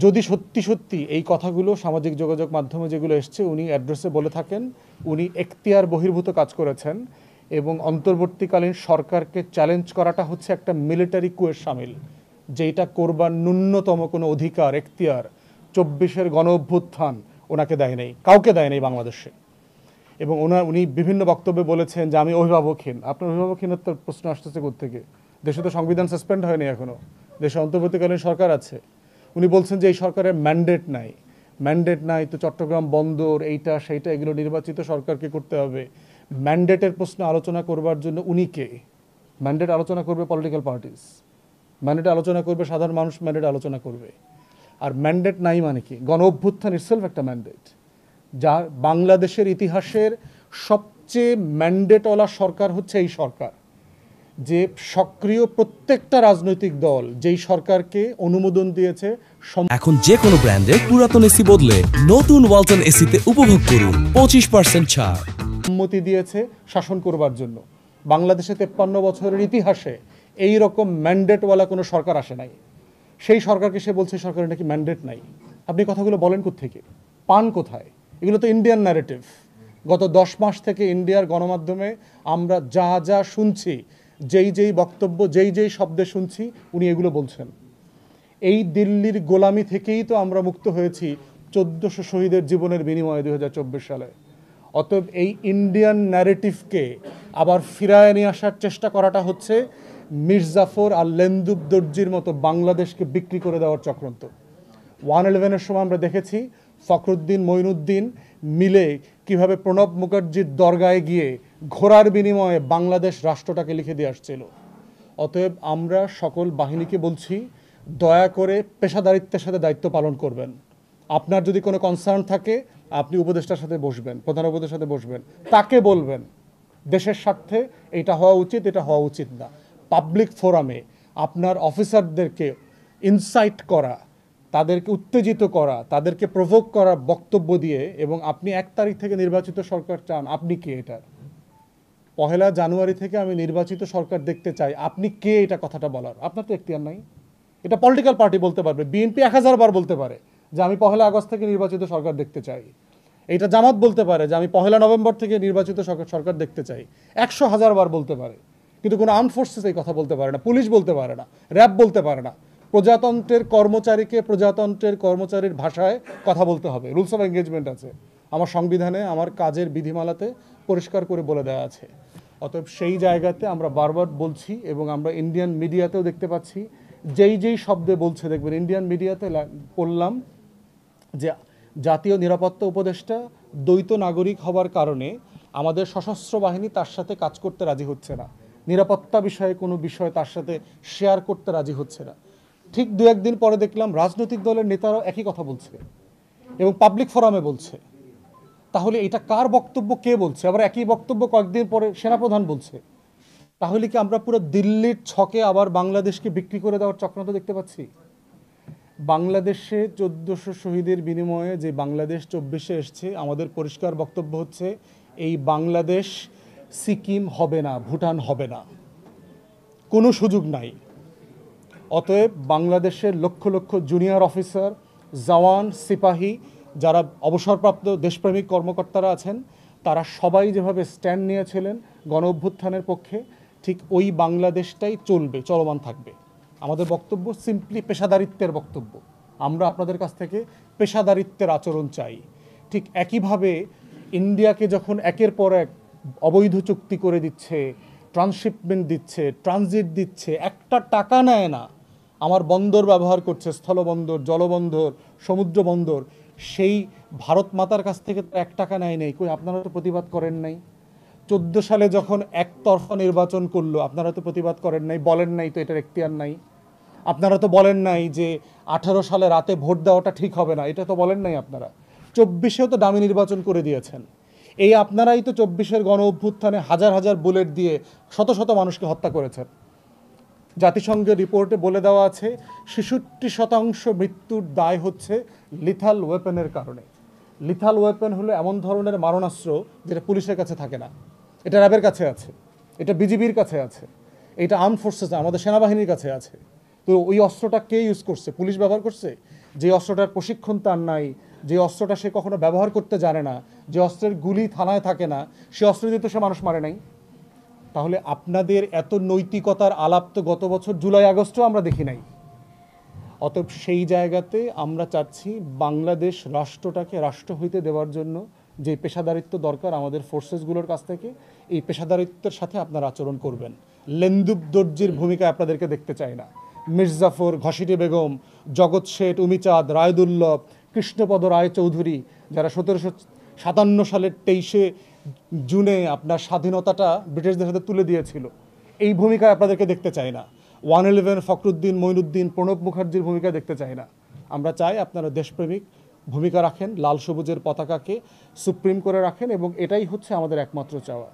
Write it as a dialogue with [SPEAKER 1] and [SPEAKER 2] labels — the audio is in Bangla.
[SPEAKER 1] যদি সত্যি সত্যি এই কথাগুলো সামাজিক যোগাযোগ মাধ্যমে যেগুলো এসছে উনি অ্যাড্রেসে বলে থাকেন, উনি এখতিয়ার বহির্ভূত কাজ করেছেন এবং অন্তর্বর্তীকালীন সরকারকে চ্যালেঞ্জ করাটা হচ্ছে একটা মিলিটারি কুয়ের সামিল, যেটা করবার ন্যূনতম কোনো অধিকার এখতিয়ার 24-এর গণ অভ্যুত্থান ওনাকে দেয় নাই, কাউকে দেয় নাই বাংলাদেশে। এবং উনি বিভিন্ন বক্তব্যে বলেছেন যে আমি অভিভাবকহীন। আপনার অভিভাবকহীনতার প্রশ্ন আসতেছে কোত্থেকে? দেশে তো সংবিধান সাসপেন্ড হয়নি এখনও, দেশে অন্তর্বর্তীকালীন সরকার আছে। উনি বলছেন যে এই সরকারের ম্যান্ডেট নাই, তো চট্টগ্রাম বন্দর এইটা সেইটা এগুলো নির্বাচিত সরকারকে করতে হবে। ম্যান্ডেটের প্রশ্ন আলোচনা করবার জন্য উনি কে? ম্যান্ডেট আলোচনা করবে পলিটিক্যাল পার্টিস, ম্যান্ডেট আলোচনা করবে সাধারণ মানুষ, ম্যান্ডেট আলোচনা করবে। আর ম্যান্ডেট নাই মানে কি? গণ অভ্যুত্থান ইটসেলফ একটা ম্যান্ডেট, যা বাংলাদেশের ইতিহাসের সবচেয়ে ম্যান্ডেটওয়ালা সরকার হচ্ছে এই সরকার, যে সক্রিয় প্রত্যেকটা রাজনৈতিক দল যেই সরকারকে অনুমোদন দিয়েছে।
[SPEAKER 2] এখন যে কোনো ব্র্যান্ডের পুরাতন এসি বদলে নতুন ওয়ালটন এসিতে উপভোগ করুন 25% ছাড়।
[SPEAKER 1] সম্মতি দিয়েছে শাসন করবার জন্য। বাংলাদেশে 53 বছরের ইতিহাসে এই রকম ম্যান্ডেটওয়ালা কোনো সরকার আসে নাই। সেই সরকারকে সে বলছে সরকারের নাকি ম্যান্ডেট নাই। আপনি কথাগুলো বলেন কোত্থেকে, পান কোথায়? এগুলো তো ইন্ডিয়ান ন্যারেটিভ। গত 10 মাস থেকে ইন্ডিয়ার গণমাধ্যমে আমরা যা যা শুনছি, যেই বক্তব্য যেই শব্দে শুনছি, উনি এগুলো বলছেন। এই দিল্লির গোলামি থেকেই তো আমরা মুক্ত হয়েছি 1400 শহীদের জীবনের বিনিময়ে 2024 সালে। অতএব এই ইন্ডিয়ান ন্যারেটিভকে আবার ফিরায় নিয়ে আসার চেষ্টা করাটা হচ্ছে মির্জাফর আর লেন্দুব দর্জির মতো বাংলাদেশকে বিক্রি করে দেওয়ার চক্রান্ত। 111-এর সময় আমরা দেখেছি ফখরুদ্দিন মঈনুদ্দিন মিলে কিভাবে প্রণব মুখার্জির দরগায় গিয়ে ঘোড়ার বিনিময়ে বাংলাদেশ রাষ্ট্রটাকে লিখে দিয়ে আসছিল। অতএব আমরা সকল বাহিনীকে বলছি, দয়া করে পেশাদারিত্বের সাথে দায়িত্ব পালন করবেন। আপনার যদি কোনো কনসার্ন থাকে আপনি উপদেষ্টার সাথে বসবেন, প্রধান উপদেষ্টার সাথে বসবেন, তাকে বলবেন দেশের স্বার্থে এটা হওয়া উচিত, এটা হওয়া উচিত না। পাবলিক ফোরামে আপনার অফিসারদেরকে ইনসাইট করা, তাদেরকে উত্তেজিত করা, তাদেরকে প্রভোক করার বক্তব্য দিয়ে, এবং আপনি 1 তারিখ থেকে নির্বাচিত সরকার চান, আপনি কে এটার? 1 জানুয়ারি থেকে আমি নির্বাচিত সরকার দেখতে চাই, আপনি কে এটা কথাটা বলার? আপনার তো এখতিয়ার নাই। এটা পলিটিক্যাল পার্টি বলতে পারবে, বিএনপি 1000 বার বলতে পারে যে আমি 1 আগস্ট থেকে নির্বাচিত সরকার দেখতে চাই। এটা জামাত বলতে পারে যে আমি 1 নভেম্বর থেকে নির্বাচিত সরকার দেখতে চাই। 100,000 বার বলতে পারে, কিন্তু কোনো আর্মড ফোর্সেস এই কথা বলতে পারে না, পুলিশ বলতে পারে না, র্যাব বলতে পারে না। প্রজাতন্ত্রের কর্মচারীকে প্রজাতন্ত্রের কর্মচারীর ভাষায় কথা বলতে হবে। রুলস অফ এঙ্গেজমেন্ট আছে আমার সংবিধানে, আমার কাজের বিধিমালাতে পরিষ্কার করে বলে দেওয়া আছে। অতএব সেই জায়গাতে আমরা বারবার বলছি, এবং আমরা ইন্ডিয়ান মিডিয়াতেও দেখতে পাচ্ছি যেই শব্দে বলছে। দেখবেন ইন্ডিয়ান মিডিয়াতে পড়লাম যে জাতীয় নিরাপত্তা উপদেষ্টা দ্বৈত নাগরিক হবার কারণে আমাদের সশস্ত্র বাহিনী তার সাথে কাজ করতে রাজি হচ্ছে না, নিরাপত্তা বিষয়ে কোনো বিষয় তার সাথে শেয়ার করতে রাজি হচ্ছে না। ঠিক 2-1 দিন পরে দেখলাম রাজনৈতিক দলের নেতারাও একই কথা বলছে এবং পাবলিক ফোরামে বলছে। তাহলে এটা কার বক্তব্য, কে বলছে? আবার একই বক্তব্য কয়েকদিন পরে সেনাপ্রধান বলছে। তাহলে কি আমরা পুরো দিল্লির ছকে আবার বাংলাদেশকে বিক্রি করে দেওয়ার চক্রান্ত দেখতে পাচ্ছি? বাংলাদেশে 1400 শহীদের বিনিময়ে যে বাংলাদেশ 24-এ এসছে, আমাদের পরিষ্কার বক্তব্য হচ্ছে এই বাংলাদেশ সিকিম হবে না, ভুটান হবে না, কোনো সুযোগ নাই। অতএব বাংলাদেশের লক্ষ লক্ষ জুনিয়র অফিসার, জওয়ান, সিপাহী, যারা অবসরপ্রাপ্ত দেশপ্রেমিক কর্মকর্তারা আছেন, তারা সবাই যেভাবে স্ট্যান্ড নিয়েছিলেন গণ অভ্যুত্থানের পক্ষে, ঠিক ওই বাংলাদেশটাই চলবে, চলমান থাকবে। আমাদের বক্তব্য সিম্পলি পেশাদারিত্বের বক্তব্য। আমরা আপনাদের কাছ থেকে পেশাদারিত্বের আচরণ চাই। ঠিক একইভাবে ইন্ডিয়াকে যখন একের পর এক অবৈধ চুক্তি করে দিচ্ছে, ট্রান্সশিপমেন্ট দিচ্ছে, ট্রানজিট দিচ্ছে, একটা টাকা নেয় না, আমার বন্দর ব্যবহার করছে, স্থলবন্দর, জলবন্দর, সমুদ্র বন্দর, সেই ভারত মাতার কাছ থেকে 1 টাকা নেয় নেই। কই, আপনারা তো প্রতিবাদ করেন নাই? 14 সালে যখন একতরফা নির্বাচন করলো, আপনারা তো প্রতিবাদ করেন নাই, বলেন নাই তো এটার এখতিয়ার নাই। আপনারা তো বলেন নাই যে 18 সালে রাতে ভোট দেওয়াটা ঠিক হবে না, এটা তো বলেন নাই আপনারা। 24-এও তো দামি নির্বাচন করে দিয়েছেন। এই আপনারাই তো 24-এর গণ অভ্যুত্থানে হাজার হাজার বুলেট দিয়ে শত শত মানুষকে হত্যা করেছেন। জাতিসংঘের রিপোর্টে বলে দেওয়া আছে 66% মৃত্যুর দায় হচ্ছে লিথাল ওয়েপনের কারণে। লিথাল ওয়েপন হলো এমন ধরনের মারণাস্ত্র যেটা পুলিশের কাছে থাকে না, এটা র্যাবের কাছে আছে, এটা বিজিবির কাছে আছে, এটা আর্মড ফোর্সেস আমাদের সেনাবাহিনীর কাছে আছে। তো ওই অস্ত্রটা কে ইউজ করছে? পুলিশ ব্যবহার করছে। যে অস্ত্রটার প্রশিক্ষণ তার নাই, যে অস্ত্রটা সে কখনো ব্যবহার করতে জানে না, যে অস্ত্রের গুলি থানায় থাকে না, সে অস্ত্র দিয়ে তো সে মানুষ মারে নাই। তাহলে আপনাদের এত নৈতিকতার আলাপ তো গত বছর জুলাই আগস্টও আমরা দেখি নাই। অতএব সেই জায়গাতে আমরা চাচ্ছি বাংলাদেশ রাষ্ট্রটাকে রাষ্ট্র হইতে দেওয়ার জন্য যে পেশাদারিত্ব দরকার আমাদের ফোর্সেসগুলোর কাছ থেকে, এই পেশাদারিত্বের সাথে আপনারা আচরণ করবেন। লেন্দুব দর্জির ভূমিকা আপনাদেরকে দেখতে চাই না। মির্জাফর, ঘসিটি বেগম, জগৎ শেঠ, উমিচাঁদ, রায়দুল্লভ, কৃষ্ণপদ রায়চৌধুরী, যারা 1757 সালের 23শে জুনে আপনার স্বাধীনতাটা ব্রিটিশদের হাতে তুলে দিয়েছিল, এই ভূমিকায় আপনাদেরকে দেখতে চাই না। 111 ফখরুদ্দিন, মঈনুদ্দিন, প্রণব মুখার্জির ভূমিকা দেখতে চাই না। আমরা চাই আপনারা দেশপ্রেমিক ভূমিকা রাখেন, লাল সবুজের পতাকাকে সুপ্রিম করে রাখেন, এবং এটাই হচ্ছে আমাদের একমাত্র চাওয়া।